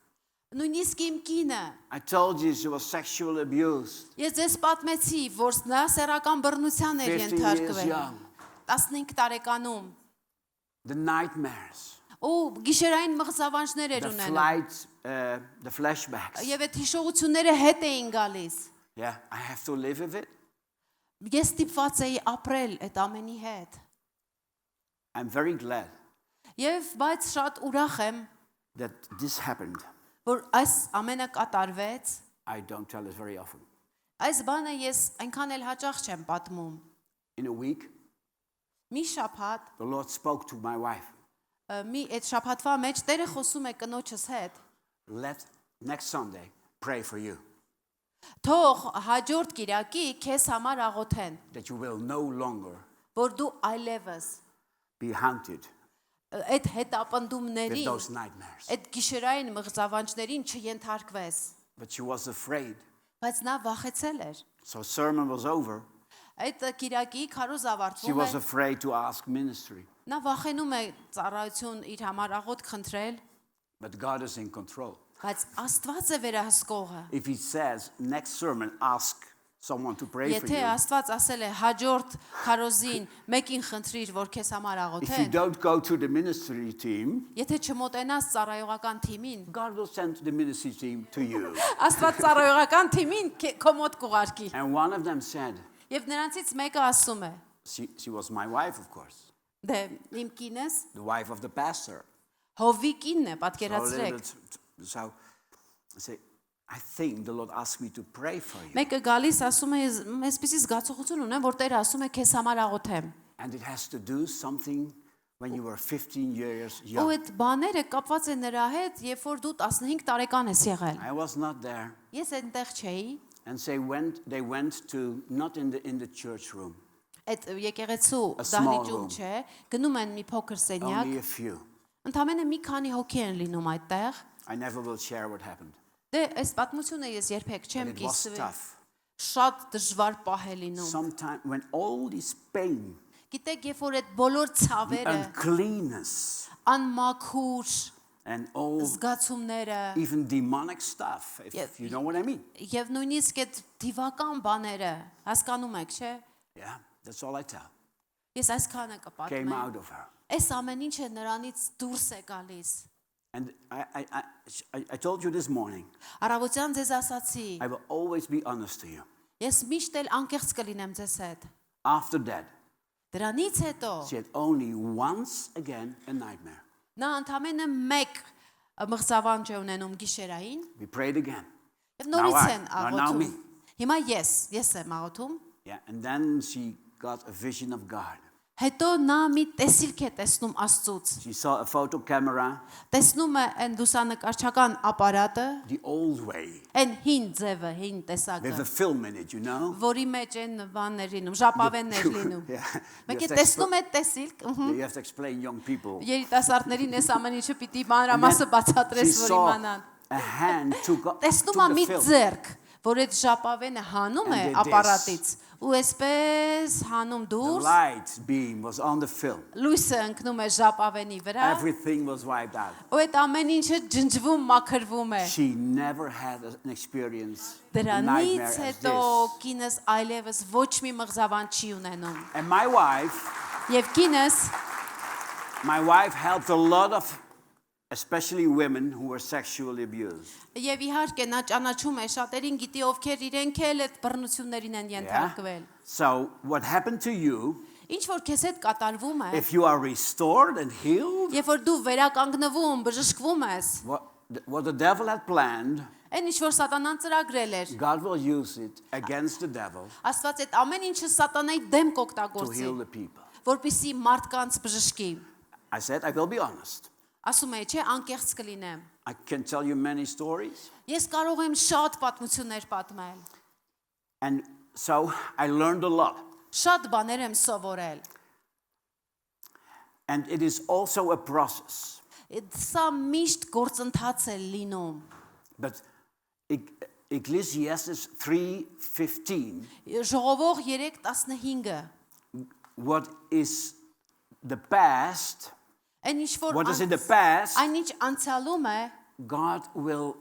Նույնիսկ իմ կինը, I told you she was sexually abused. ես ձեզ պատմեցի, որ նա սեռական բռնության էր 15 years ենթարկվել, young. 15 տարեկանում, The nightmares, ու գիշերային մղձավանջներ էր the ունենում, the flashbacks. եւ այդ հիշողությունները հետ էին գալիս։ Yeah, I have to live with it. Ես ստիպված էի ապրել այդ ամենի հետ։ I'm very glad Եվ բայց շատ ուրախ եմ, that this happened. որ այս ամենը կատարվեց։ I don't tell it very often. Այս բանը ես այնքան էլ հաճախ չեմ պատմում։ In a week, Մի շաբաթ, the Lord spoke to my wife. մի այդ շաբաթվա մեջ Տերը խոսում է կնոջս հետ։ Let next Sunday pray for you, Թող հաջորդ կիրակի քեզ համար աղոթեն, that you will no longer որ դու այլևս be haunted այդ with հետապնդումների, those nightmares. այդ գիշերային մղձավանջներին չենթարկվես։ But she was afraid. Բայց նա վախեցել էր։ So sermon was over. Այդ կիրակի քարոզ She ավարտվում was է։ afraid to ask ministry. Նա վախենում է ծառայություն իր համար աղոթ խնդրել, But God is in control. բայց Աստված է վերահսկողը։ If he says next sermon, ask someone to pray for Եթե you. Աստված ասել է հաջորդ քարոզին մեկին խնդրիր, որ քեզ համար If you աղոթեն, don't go to the ministry team, եթե չմոտենաս ծառայողական թիմին, God will send the ministry team to you. Աստված ծառայողական թիմին քո մոտ կուղարկի։ And one of them said, Եվ նրանցից մեկը ասում է. she was my wife, of course, Դե իմ կինս the wife of the pastor. Հովի կինն է, So, a little պատկերացրեք։ bit- so I say, I think the Lord asked me to pray for you. Մեկը գալիս ասում է, այսպեսի զգացողություն ունեմ, որ Տերը ասում է քեզ համար աղոթեմ։ And it has to do something when you were 15 years Ու young. այդ բաները կապված են նրա հետ, երբ որ դու 15 տարեկան ես եղել։ I was not there. Ես այնտեղ չէի, And they went to, not in the church room. Այդ եկեղեցու A small դահլիճում room. չէ, գնում են մի փոքր սենյակ, Only a few. ընդամենը մի քանի հոգի են լինում այդտեղ։ I never will share what happened. Դե այս պատմությունը ես երբեք But չեմ it was կիսվի։ tough. Շատ դժվար պահ է լինում։ Sometimes when all this pain, Գիտեք, երբ որ այդ բոլոր ցավերը, uncleanness, անմաքուր and all զգացումները even demonic stuff, Yeah. if you know what I mean. եւ նույնիսկ այդ դիվական բաները, հասկանում եք, չէ՞։ Yeah, that's all I tell. Ես այսքանը Came կպատմեմ։ out of her. Այս ամեն ինչը նրանից դուրս է գալիս։ And I told you this morning, Առավոտյան ձեզ ասացի, I will always be honest to you. ես միշտ էլ անկեղծ կլինեմ ձեզ հետ։ After that, Դրանից հետո she had only once again a nightmare. նա ընդամենը մեկ մղձավանջ է ունենում գիշերային We prayed again. եւ նորից Now I, են now me. աղոթում։ Հիմա ես եմ աղոթում։ Yeah, and then she got a vision of God. Հետո նա մի տեսիլք է տեսնում Աստծուց։ She saw a photo camera, Տեսնում է այն լուսանկարչական ապարատը, the old way, այն հին ձևը, հին with տեսակը, a film in it, you know? որի մեջ են բաներ լինում, ժապավեններ լինում։ Yeah. Մեկ է տեսնում է տեսիլք, You have to explain young people. երիտասարդներին այս ամեն ինչը պիտի And մանրամասը then she բացատրես, որ saw իմանան։ a hand took Տեսնում է մի the film. ձեռք, որ այդ ժապավենը հանում է And did this. ապարատից, ու այսպես հանում The դուրս, light beam was on the film. լույսը ընկնում է ժապավենի վրա, Everything was wiped out. ու այդ ամեն ինչը ջնջվում, մաքրվում է։ She never had an experience, a Դրանից nightmare as հետո this. կինս այլևս ոչ մի մղձավան չի ունենում։ And my wife Եվ helped a lot of, especially women who were sexually abused. եւ իհարկե նա ճանաչում է շատերին գիտի ովքեր իրենք էլ այդ բռնություններին են ենթարկվել։ So what happened to you, Ինչ որ քեզ հետ կատարվում է, if you are restored and healed, երբ որ դու վերականգնվում, բժշկվում ես, what the devil had planned, այն ինչ որ սատանան ծրագրել էր, God will use it against the devil Աստված այդ ամեն ինչը սատանայի դեմ to կօգտագործի, heal the people. որպեսզի մարդկանց բժշկի։ I said, I will be honest. Ասում է, չէ, անկեղծ կլինեմ։ I can tell you many stories. Ես կարող եմ շատ պատմություններ պատմել։ And so I learned a lot. Շատ բաներ եմ սովորել։ And it is also a process. Սա միշտ գործընթաց է լինում։ But Ecclesiastes 3:15, Ժողովող 3:15-ը, what is the past, այն ինչ որ what is in the past, այն ինչ անցյալում է, God will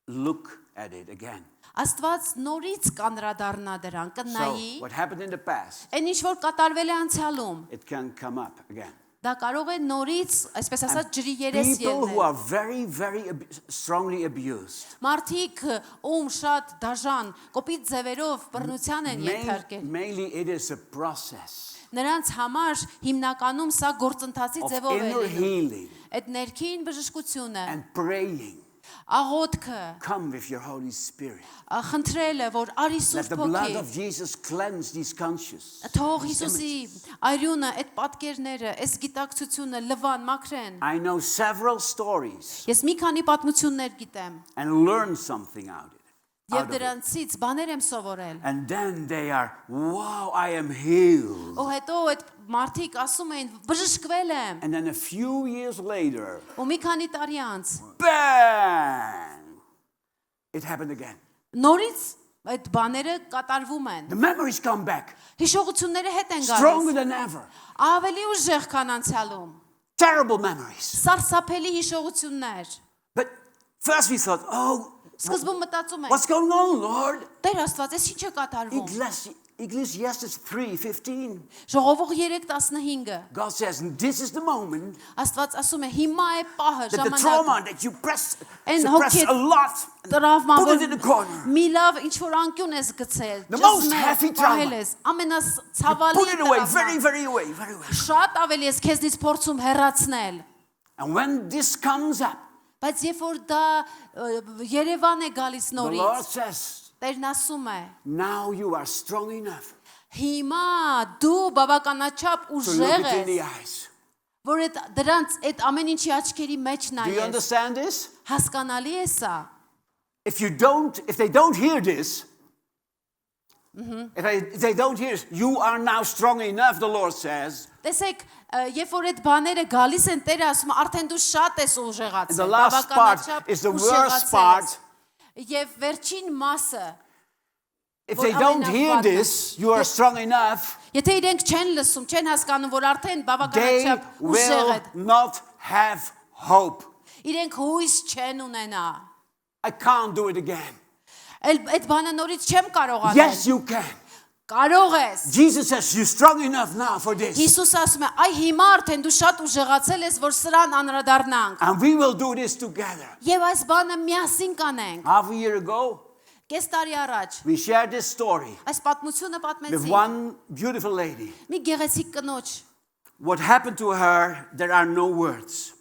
look at it again. Աստված նորից կանրադառնա դրան, So կնայի։ what happened in the past, Այն ինչ որ կատարվել է անցյալում, it can come up again. դա կարող է նորից, այսպես ասած, ջրի երես People who ելնել։ are very, very strongly abused, Մարդիկ ում շատ դաժան, կոպիտ ձևերով բռնության են ենթարկել։ mainly it is a process Նրանց համար հիմնականում սա գործընթացի of ձևով է inner լինում։ healing Այդ ներքին բժշկությունը, and praying. աղոթքը, Come with your Holy Spirit. խնդրելը, որ արի Let Սուրբ the blood Հոգի, of Jesus cleanse these conscious. թող these Հիսուսի images. արյունը, այդ պատկերները, այս գիտակցությունը լվան, մաքրեն։ I know several stories Ես մի քանի պատմություններ գիտեմ and learn something out of it. եւ դրանցից բաներ եմ սովորել։ And then they are, wow, I am healed. Ու հետո այդ մարդիկ ասում էին բժշկվել եմ։ And then a few years later, Ու մի քանի տարի անց bang! It happened again. նորից այդ բաները կատարվում են։ The memories come back, Հիշողությունները հետ են stronger գալիս։ than ever. Ավելի ուժեղ քան անցյալում։ Terrible memories. Սարսափելի հիշողություններ։ But first we thought, oh, Սկզբում մտածում what's ենք, going on, Lord? Տեր Աստված, այս ինչ է կատարվում։ Ecclesiastes 3:15. Ժողովող 3:15-ը։ God says, this is the moment Աստված ասում է, հիմա է պահը, that the ժամանակը։ trauma that you suppress And a lot, Տրավմա, put it որ in the corner. մի լավ ինչ որ անկյուն ես գցել, The most ճզմել, heavy trauma. պահել ես, ամենացավալի Put it away, տրավմա։ very, very away, very away. Շատ ավելի ես քեզնից փորձում հեռացնել, And when this comes up, բայց երբ որ դա Երևան է գալիս the Lord նորից, says, Տերն ասում է, now you are strong enough հիմա դու բավականաչափ to look ուժեղ it in the ես, eyes. որ այդ ամեն ինչի աչքերի մեջ Do you նայես, understand this? հասկանալի է սա։ If they don't hear this, If they don't hear, you are now strong enough, the Lord says. Տեսեք, երբ որ այդ բաները գալիս են, Տերը ասում է, արդեն դու շատ ես ուժեղացել, The last part is the worst part. Եվ վերջին մասը, If they don't hear this, you are strong enough, եթե իրենք չեն լսում, չեն հասկանում, որ արդեն they բավականաչափ ուժեղ will եք, not have hope. իրենք հույս չեն ունենա։ I can't do it again. Այդ բանը նորից չեմ կարող անել։ Yes, you can. Կարող ես։ Jesus says, you're strong enough now for this. Հիսուս ասում է, այ հիմա արդեն դու շատ ուժեղացել ես, որ սրան անդրադառնանք։ And we will do this together. Եվ այս բանը միասին կանենք։ Half a year ago, Կես տարի առաջ we shared this story այս պատմությունը with պատմեցի one beautiful lady. մի գեղեցիկ կնոջ։ What happened to her, there are no words.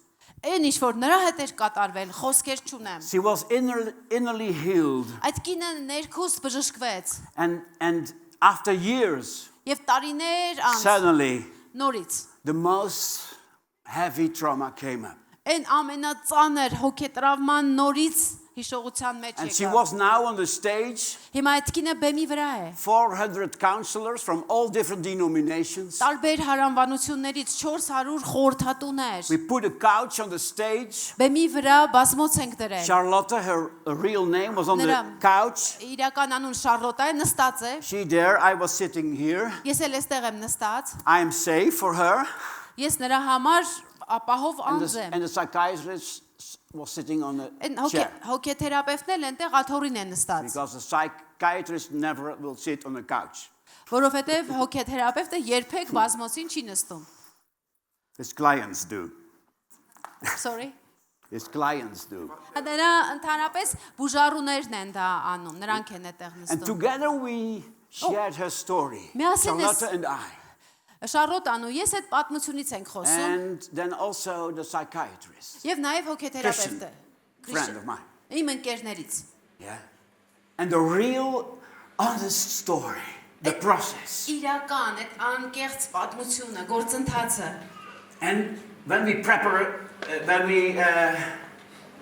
Այն ինչ որ նրա հետ էր կատարվել, խոսքեր չունեմ։ She was innerly healed. Այդ կինը ներքուստ բժշկվեց And after years, եւ տարիներ անց suddenly, նորից the most heavy trauma came up. այն ամենածանր հոգետրավման նորից հիշողության մեջ And she եկավ։ was now on the stage, Հիմա այդ կինը բեմի վրա է։ 400 counselors from all different denominations. Տարբեր հարանվանություններից 400 խորհրդատուներ։ We put a couch on the stage. Բեմի վրա բազմոց ենք դրել։ Charlotte, her real name, was on the Նրա- couch. Իրական անուն Շարլոտա է, նստած է։ She there, I was sitting here. Ես էլ էստեղ եմ նստած։ I am safe for her. Ես նրա համար ապահով անձ եմ։ And the psychiatrist was sitting on the Այն chair. հոգեթերապևտն էլ այնտեղ աթոռին է նստած։ Because the psychiatrist never will sit on the couch. Որովհետև հոգեթերապևտը երբեք բազմոցին չի նստում։ His clients do. Sorry։ His clients do. Դրա ընդհանրապես բուժառուներն են դա անում, նրանք են այդտեղ And նստում։ together we shared her story. Միասին Charlotte and I. Շարլոտան ու ես այդ պատմությունից ենք խոսում, And then also the psychiatrist. եւ նաեւ հոգեթերապևտը։ Friend of mine. Իմ ընկերներից։ Yeah. And the real honest story. The process. Իրական այդ անկեղծ պատմությունը, գործընթացը։ And when we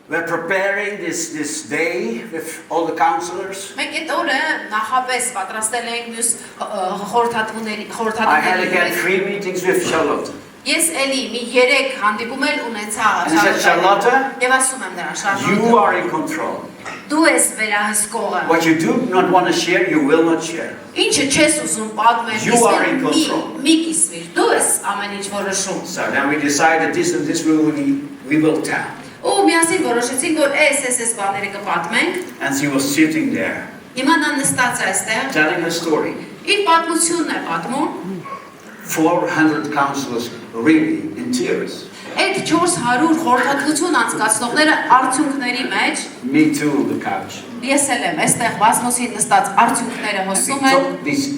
were preparing this day with all the counselors, Մենք այդ օրը նախապես պատրաստել ենք մյուս I had again խորհրդատուների։ 3 meetings with Charlotte. Ես էլի մի 3 հանդիպում էլ ունեցա And I said, Charlotte, Եվ ասում եմ նրան, you Շարլոտը, are in control. դու ես վերահսկողը։ What you do not want to share, you will not share. Ինչը չես ուզում պատմել, You are in control. մի կիսվիր, դու ես ամեն ինչ որոշում։ So then we decided this and this we will tell. Ու միասին որոշեցինք, որ այս բաները կպատմենք։ And she was sitting there, Հիմա նա նստած է այստեղ, telling her story. իր պատմությունն է պատմում։ 400 counselors really in tears. Այդ 400 խորհրդատվություն անցկացնողները արդյունքների մեջ, Me too, the couch. ես էլ եմ այստեղ բազմոցին նստած արդյունքները հոսում են։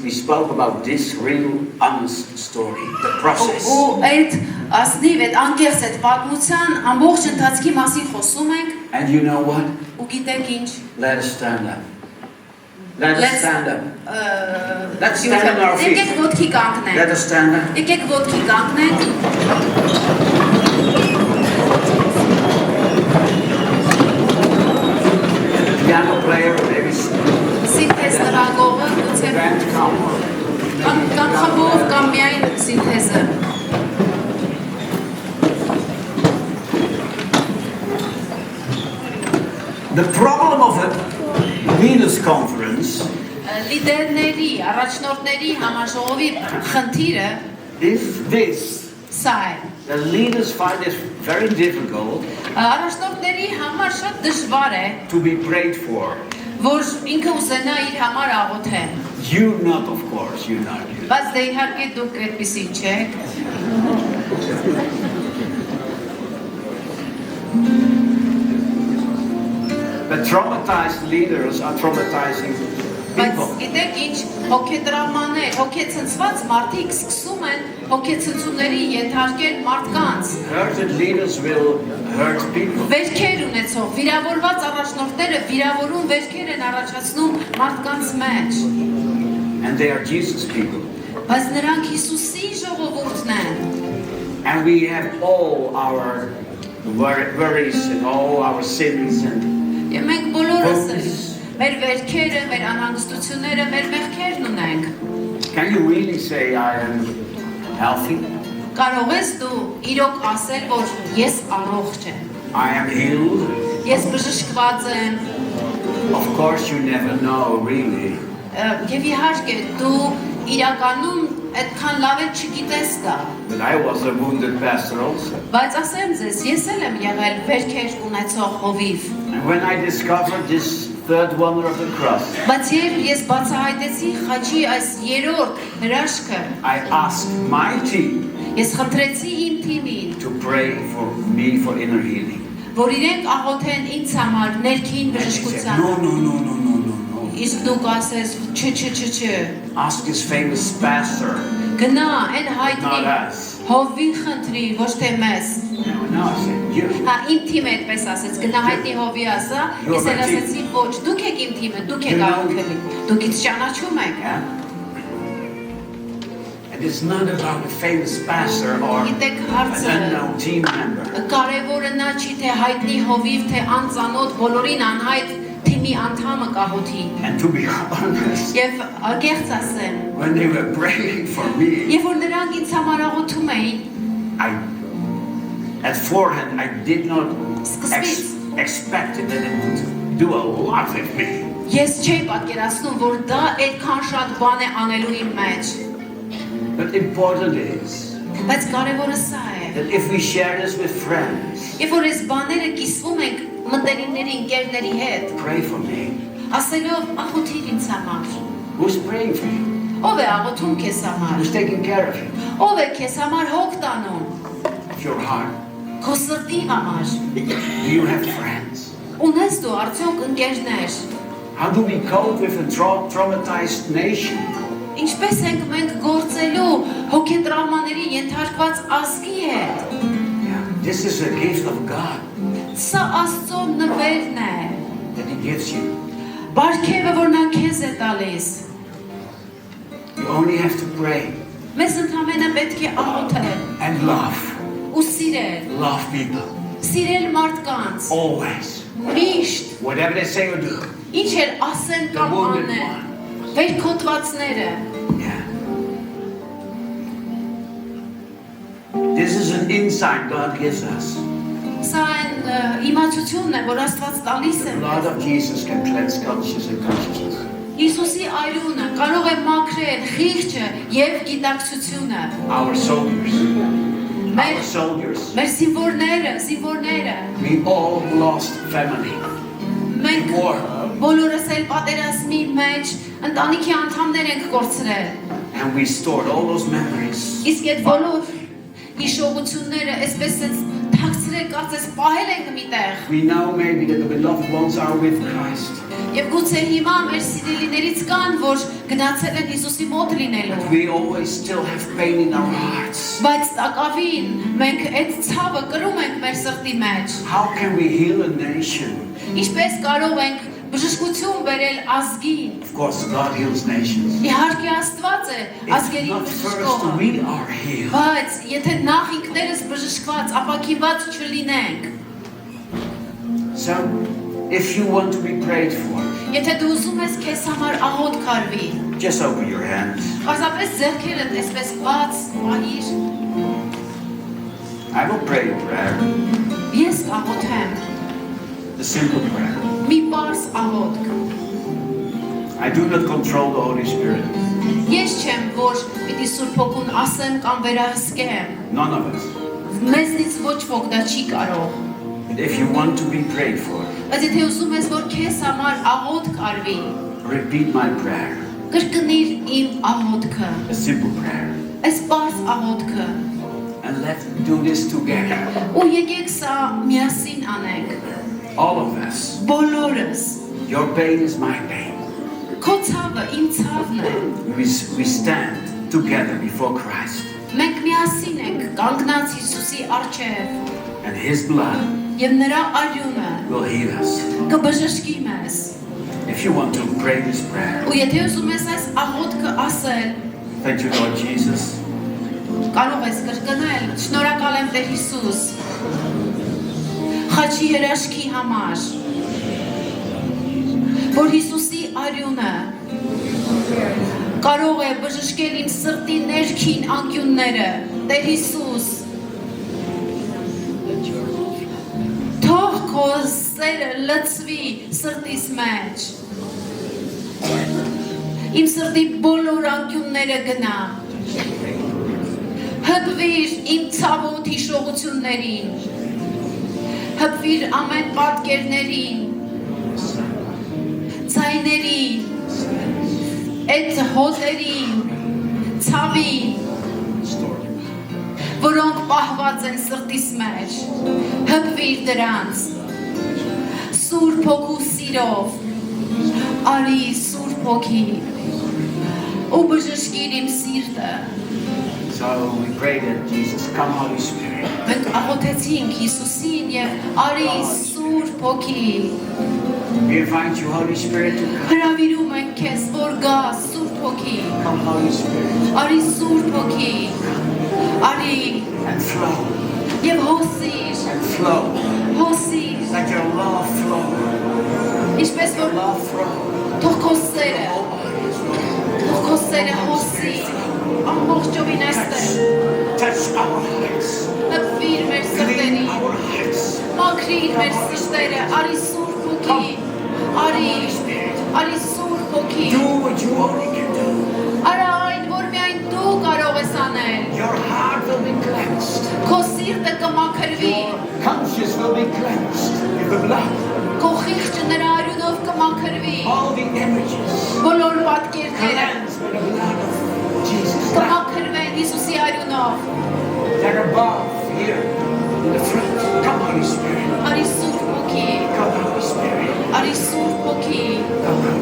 We spoke about this real honest story, the process. Ու այդ ասնիվ այդ անկեղծ այդ պատմության ամբողջ ընթացքի մասին խոսում ենք։ And you know what? Ու գիտեք ինչ։ Let us stand up. Let us stand up. Let's Եկեք stand on our feet. ոտքի կանգնենք։ Let us stand up. Եկեք ոտքի կանգնենք։ Piano player, maybe Սինթեզ նվագողը գուցե band come. կամ խմբով կամ միայն սինթեզը։ The problem of a leaders conference Լիդերների, առաջնորդների համաժողովի խնդիրը is this. սա է։ The leaders find it very difficult Առաջնորդների համար շատ դժվար է, to be prayed for. որ ինքը ուզենա իր համար աղոթեն։ You not, of course, you not. Բայց դե իհարկե դուք այդպեսին չեք։ But traumatized leaders are traumatizing Բայց people. գիտեք ինչ, հոգետրավմաներ, հոգեցնցված մարդիկ սկսում են հոգեցնցումների ենթարկել մարդկանց։ Hurted leaders will hurt people. Վերքեր ունեցող, վիրավորված առաջնորդները վիրավորում վերքեր են առաջացնում մարդկանց մեջ։ And they are Jesus people. Բայց նրանք Հիսուսի ժողովուրդն են։ And we have all our worries and all our sins and Եվ մենք բոլորս մեր վերքերը, մեր անհանգստությունները, մեր մեղքերն ունենք։ Can you really say I am healthy? Կարող ես դու իրոք ասել, որ ես առողջ եմ։ I am healed? Ես բժշկված եմ։ Of course you never know, really. Եվ իհարկե դու իրականում այդքան լավ էլ չգիտես դա։ But I was a wounded pastor also. Բայց ասեմ ձեզ, ես էլ եմ եղել վերքեր ունեցող հովիվ։ And when I discovered this third wonder of the cross, Բայց երբ ես բացահայտեցի խաչի այս երրորդ հրաշքը, I asked my team ես խնդրեցի իմ թիմին, to pray for me for inner healing. որ իրենք աղոթեն ինձ համար ներքին And he said, բժշկության։ no, no, no, no, no, no, no. Իսկ դուք ասես, չէ։ Ask this famous pastor, Գնա այն not հայտնի us. հովին խնդրի, ոչ թե մեզ։ No, I said, you. Հա իմ թիմը այդպես ասեց, գնա հայտնի հովի ասա, ես էլ ասեցի ոչ, դուք եք իմ թիմը, դուք եք աղոթելի, դուք ինձ ճանաչում եք։ Yeah? And it's not about the famous pastor or Գիտեք an հարցը unknown team member. կարևորը նա չի թե հայտնի հովիվ, թե անծանոթ բոլորին անհայտ թիմի անդամը կահոթի։ And to be honest, Եվ ագեղծ ասեմ, when they were praying for me, երբ որ նրանք ինձ համար աղոթում էին, at forehand, I did not Սկզբից expect that it would do a lot with me. ես չէի պատկերացնում, որ դա այդքան շատ բան է անելու իմ մեջ։ But important is Բայց կարևորը սա է։ that if we share this with friends, Երբ որ այս բաները կիսվում ենք մտերիմների, ընկերների հետ, pray for me. ասելով աղոթիր ինձ համար։ Who's praying for you? Ով է աղոթում քեզ համար։ Who's taking care of you? Ով է քեզ համար հոգ տանում։ Of your heart? Քո սրտի համար։ Do you have friends? Ունես դու արդյոք ընկերներ։ How do we cope with a traumatized nation? Ինչպես ենք մենք գործելու հոգետրավմաների ենթարկված ազգի հետ։ Yeah. This is a gift of God Սա Աստծո նվերն է։ that He gives you. Բարգևը, որ նա քեզ է տալիս։ You only have to pray Մեզ ընդհանրապես պետք է աղոթել and love. ու սիրել։ Love people. Սիրել մարդկանց։ Always. Միշտ Whatever they say or do. ինչ էլ ասեն կամ անեն։ Վերքոտվածները։ Yeah. This is an insight God gives us. Սա այն իմացությունն է, որ Աստված տալիս է։ The blood of Jesus can cleanse conscience and consciousness. Հիսուսի արյունը կարող է մաքրել խիղճը եւ գիտակցությունը։ Our soldiers. Մեր Our soldiers. մեր զինվորները, We all lost family. մենք War. բոլորս էլ պատերազմի մեջ ընտանիքի անդամներ ենք կորցրել։ And we stored all those memories. Իսկ այդ բոլոր հիշողությունները այսպես թաքցրել, կարծես պահել ենք միտեղ։ We know maybe that the beloved ones are with Christ. Եվ գուցե հիմա մեր սիրելիներից կան, որ գնացել են Հիսուսի մոտ լինելու։ We always still have pain in our hearts. Բայց տակավին մենք այդ ցավը կրում ենք մեր սրտի մեջ։ How can we heal a nation? Ինչպես կարող ենք բժշկություն բերել ազգին։ Of course, God heals nations. Իհարկե Աստված է If ազգերին not first բժշկողը։ we are healed. Բայց եթե նախ ինքներս բժշկված, ապակիված չլինենք, So, if you want to be prayed for, եթե դու ուզում ես քեզ համար աղոթ կարվի, just open your hands. պարզապես ձեռքերդ այսպես բաց պահիր, I will pray a prayer, ես կաղոթեմ, a simple prayer. մի պարզ աղոթք։ I do not control the Holy Spirit. Ես չեմ, որ պիտի Սուրբ Հոգուն ասեմ կամ վերահսկեմ։ None of us. Մեզնից ոչ ոք դա չի կարող։ But if you want to be prayed for, Բայց եթե ուզում ես, որ քեզ համար աղոթք արվի, repeat my prayer. կրկնիր իմ աղոթքը, A simple prayer. այս պարզ աղոթքը, And let's do this together. ու եկեք սա միասին անենք։ All of us. Բոլորս, Your pain is my pain. քո ցավը իմ ցավն է։ We stand together before Christ. Մենք միասին ենք կանգնած Հիսուսի առջև, And His blood եւ նրա արյունը will heal us. կբժշկի մեզ։ If you want to pray this prayer, Ու եթե ուզում ես այս աղոթքը ասել, thank you, Lord Jesus. կարող ես կրկնել, շնորհակալ եմ Տեր Հիսուս, խաչի հրաշքի համար, որ Հիսուսի արյունը կարող է բժշկել իմ սրտի ներքին անկյունները, Տեր Հիսուս, թող քո սերը լցվի սրտիս մեջ, իմ սրտի բոլոր անկյունները գնա, հպվիր իմ ցավոտ հիշողություններին, հպվիր ամեն պատկերներին, ձայներին, այդ հոտերին, ցավին, որոնք պահված են սրտիս մեջ, հպվիր դրանց, Սուրբ Հոգու սիրով, արի Սուրբ Հոգի, ու բժշկիր իմ սիրտը, So we pray that Jesus, come Holy Spirit. մենք աղոթեցինք Հիսուսին և արի Սուրբ Հոգի, We invite you, Holy Spirit, to come. հրավիրում ենք քեզ, որ գաս Սուրբ Հոգի, Come, Holy Spirit, արի Սուրբ Հոգի, արի and flow, և հոսիր, and flow. հոսիր, Let your love flow. ինչպես որ Love flow. թող քո սերը, թող քո սերը հոսի, ամբողջովին այստեղ, Touch our hearts. հպվիր մեր Clean սրտերին, our hearts. մաքրիր մեր սրտերը, արի Սուրբ Հոգի, արի Սուրբ Հոգի, Do what you only can do. արա այն, որ միայն դու կարող ես անել, Your heart will be cleansed. քո սիրտը կմաքրվի, Your conscience will be cleansed with the blood. քո խիղճը նրա արյունով կմաքրվի, All the images բոլոր պատկերները cleansed with the blood of Jesus. կմաքրվեն Հիսուսի արյունով, They're above here in the front. Come, Holy Spirit. արի Սուրբ Հոգի, Come, Holy Spirit. արի Սուրբ Հոգի, Come, Holy